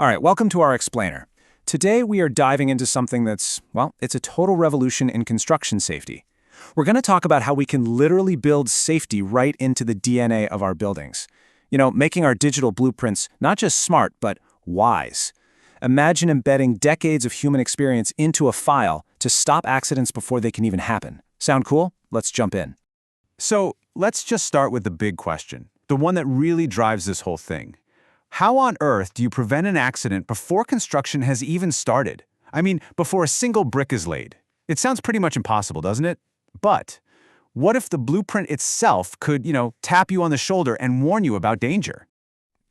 All right, welcome to our explainer. Today we are diving into something that's, well, it's a total revolution in construction safety. We're going to talk about how we can literally build safety right into the DNA of our buildings. Making our digital blueprints not just smart, but wise. Imagine embedding decades of human experience into a file to stop accidents before they can even happen. Sound cool? Let's jump in. So let's just start with the big question, the one that really drives this whole thing. How on earth do you prevent an accident before construction has even started? I mean, before a single brick is laid. It sounds pretty much impossible, doesn't it? But what if the blueprint itself could, tap you on the shoulder and warn you about danger?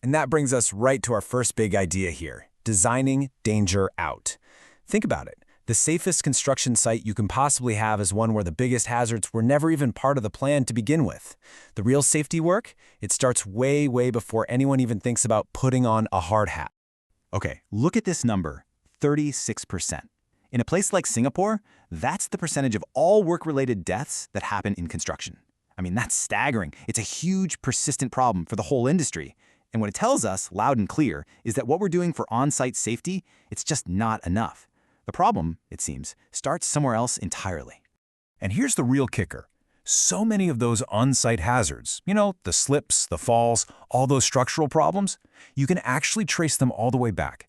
And that brings us right to our first big idea here, designing danger out. Think about it. The safest construction site you can possibly have is one where the biggest hazards were never even part of the plan to begin with. The real safety work, it starts way before anyone even thinks about putting on a hard hat. Okay, look at this number, 36%. In a place like Singapore, that's the percentage of all work-related deaths that happen in construction. I mean, that's staggering. It's a huge, persistent problem for the whole industry. And what it tells us, loud and clear, is that what we're doing for on-site safety, it's just not enough. The problem, it seems, starts somewhere else entirely. And here's the real kicker. So many of those on-site hazards, the slips, the falls, all those structural problems, you can actually trace them all the way back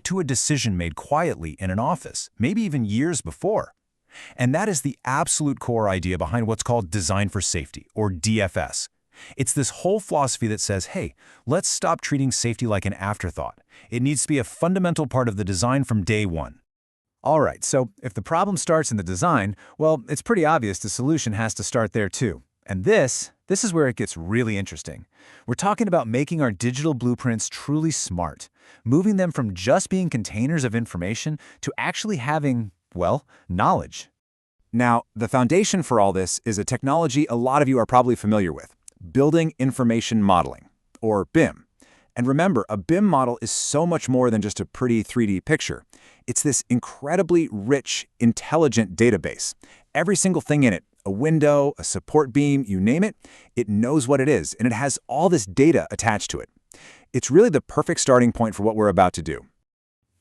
to a decision made quietly in an office, maybe even years before. And that is the absolute core idea behind what's called Design for Safety, or DFS. It's this whole philosophy that says, hey, let's stop treating safety like an afterthought. It needs to be a fundamental part of the design from day one. All right, so if the problem starts in the design, well, it's pretty obvious the solution has to start there too. And this is where it gets really interesting. We're talking about making our digital blueprints truly smart, moving them from just being containers of information to actually having, well, knowledge. Now, the foundation for all this is a technology a lot of you are probably familiar with, Building Information Modeling, or BIM. And remember, a BIM model is so much more than just a pretty 3D picture. It's this incredibly rich, intelligent database. Every single thing in it, a window, a support beam, you name it, it knows what it is, and it has all this data attached to it. It's really the perfect starting point for what we're about to do.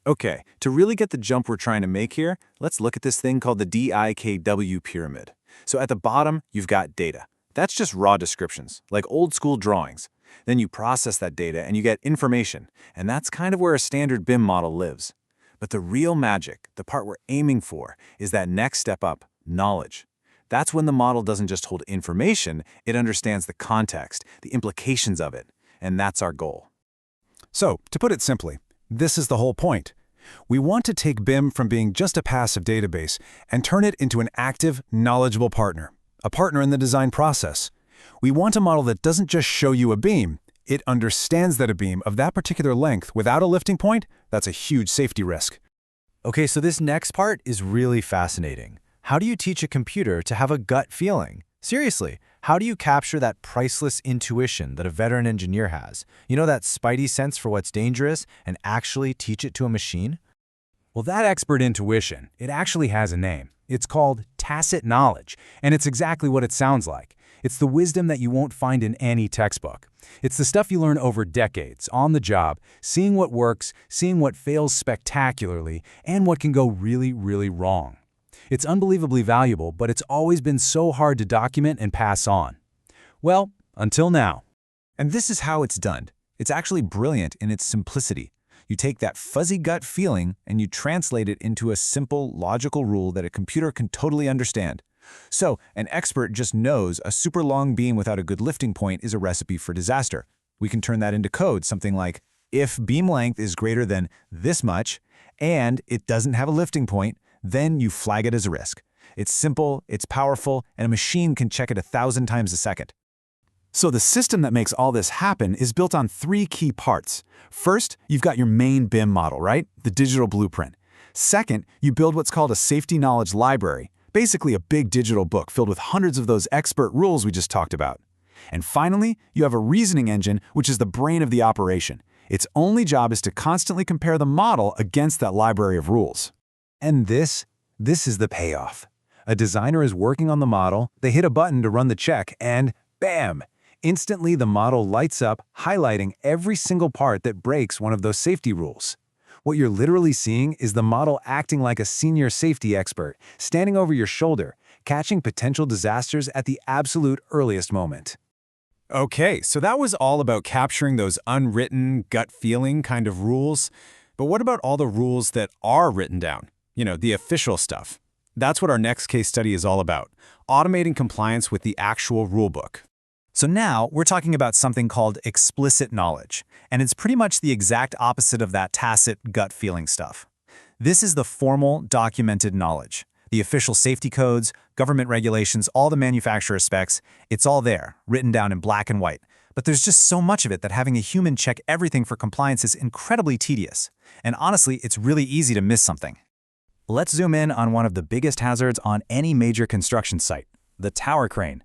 Okay, to really get the jump we're trying to make here, let's look at this thing called the DIKW pyramid. So at the bottom, you've got data. That's just raw descriptions, like old school drawings. Then you process that data and you get information, and that's kind of where a standard BIM model lives. But the real magic, the part we're aiming for, is that next step up, knowledge. That's when the model doesn't just hold information, it understands the context, the implications of it, and that's our goal. So, to put it simply, this is the whole point. We want to take BIM from being just a passive database and turn it into an active, knowledgeable partner, a partner in the design process. We want a model that doesn't just show you a beam, it understands that a beam of that particular length without a lifting point, that's a huge safety risk. Okay, so this next part is really fascinating. How do you teach a computer to have a gut feeling? Seriously, how do you capture that priceless intuition that a veteran engineer has? That spidey sense for what's dangerous, and actually teach it to a machine? Well, that expert intuition, it actually has a name. It's called tacit knowledge, and it's exactly what it sounds like. It's the wisdom that you won't find in any textbook. It's the stuff you learn over decades, on the job, seeing what works, seeing what fails spectacularly, and what can go really wrong. It's unbelievably valuable, but it's always been so hard to document and pass on. Well, until now. And this is how it's done. It's actually brilliant in its simplicity. You take that fuzzy gut feeling and you translate it into a simple, logical rule that a computer can totally understand. So, an expert just knows a super long beam without a good lifting point is a recipe for disaster. We can turn that into code, something like, if beam length is greater than this much, and it doesn't have a lifting point, then you flag it as a risk. It's simple, it's powerful, and a machine can check it 1,000 times a second. So the system that makes all this happen is built on three key parts. First, you've got your main BIM model, right? The digital blueprint. Second, you build what's called a safety knowledge library, basically a big digital book filled with hundreds of those expert rules we just talked about. And finally, you have a reasoning engine, which is the brain of the operation. Its only job is to constantly compare the model against that library of rules. And this is the payoff. A designer is working on the model, they hit a button to run the check, and bam! Instantly, the model lights up, highlighting every single part that breaks one of those safety rules. What you're literally seeing is the model acting like a senior safety expert, standing over your shoulder, catching potential disasters at the absolute earliest moment. Okay, so that was all about capturing those unwritten, gut feeling kind of rules. But what about all the rules that are written down? You know, the official stuff. That's what our next case study is all about, automating compliance with the actual rulebook. So now we're talking about something called explicit knowledge, and it's pretty much the exact opposite of that tacit gut feeling stuff. This is the formal, documented knowledge. The official safety codes, government regulations, all the manufacturer specs, it's all there, written down in black and white. But there's just so much of it that having a human check everything for compliance is incredibly tedious. And honestly, it's really easy to miss something. Let's zoom in on one of the biggest hazards on any major construction site, the tower crane.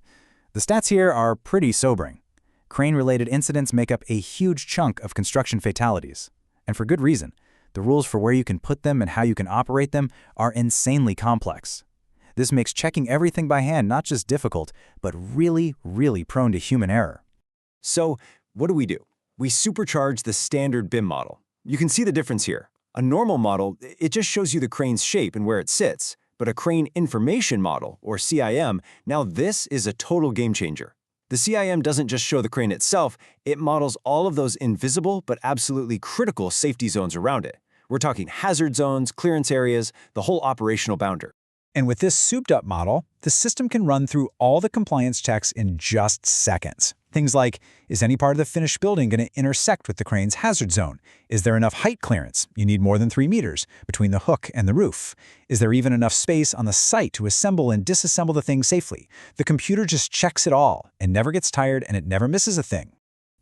The stats here are pretty sobering. Crane-related incidents make up a huge chunk of construction fatalities. And for good reason. The rules for where you can put them and how you can operate them are insanely complex. This makes checking everything by hand not just difficult, but really, really prone to human error. So, what do? We supercharge the standard BIM model. You can see the difference here. A normal model, it just shows you the crane's shape and where it sits. But a crane information model, or CIM, now this is a total game changer. The CIM doesn't just show the crane itself, it models all of those invisible but absolutely critical safety zones around it. We're talking hazard zones, clearance areas, the whole operational boundary. And with this souped-up model, the system can run through all the compliance checks in just seconds. Things like, is any part of the finished building going to intersect with the crane's hazard zone? Is there enough height clearance? You need more than 3 meters between the hook and the roof. Is there even enough space on the site to assemble and disassemble the thing safely? The computer just checks it all and never gets tired, and it never misses a thing.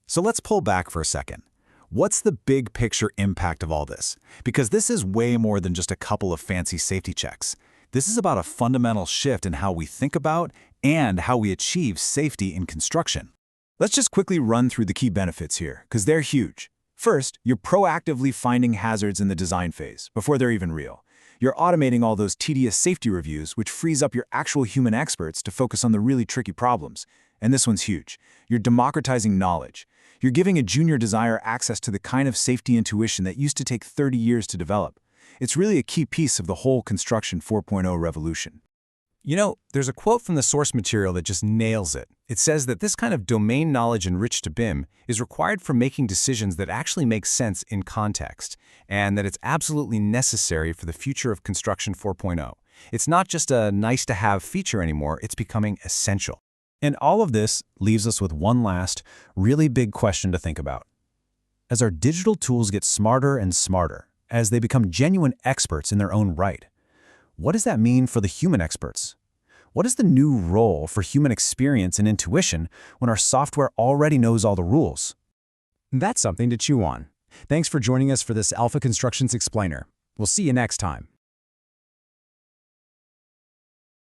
So let's pull back for a second. What's the big picture impact of all this? Because this is way more than just a couple of fancy safety checks. This is about a fundamental shift in how we think about and how we achieve safety in construction. Let's just quickly run through the key benefits here, because they're huge. First, you're proactively finding hazards in the design phase, before they're even real. You're automating all those tedious safety reviews, which frees up your actual human experts to focus on the really tricky problems. And this one's huge. You're democratizing knowledge. You're giving a junior designer access to the kind of safety intuition that used to take 30 years to develop. It's really a key piece of the whole Construction 4.0 revolution. You know, there's a quote from the source material that just nails it. It says that this kind of domain knowledge enriched to BIM is required for making decisions that actually make sense in context, and that it's absolutely necessary for the future of Construction 4.0. It's not just a nice-to-have feature anymore, it's becoming essential. And all of this leaves us with one last, really big question to think about. As our digital tools get smarter and smarter, as they become genuine experts in their own right, what does that mean for the human experts? What is the new role for human experience and intuition when our software already knows all the rules? That's something to chew on. Thanks for joining us for this Alpha Constructions Explainer. We'll see you next time.